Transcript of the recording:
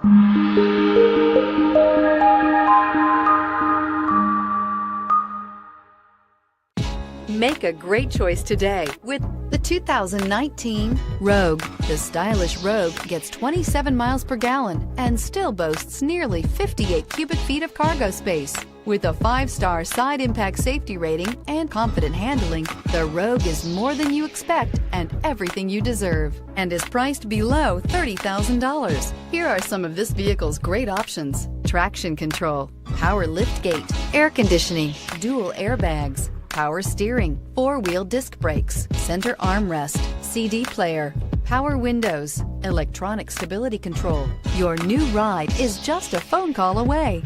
Make a great choice today with the 2019 Rogue. The stylish Rogue gets 27 miles per gallon and still boasts nearly 58 cubic feet of cargo space. With a 5-star side impact safety rating and confident handling, the Rogue is more than you expect and everything you deserve, and is priced below $30,000. Here are some of this vehicle's great options: traction control, power liftgate, air conditioning, dual airbags, power steering, 4-wheel disc brakes, center armrest, CD player, power windows, electronic stability control. Your new ride is just a phone call away.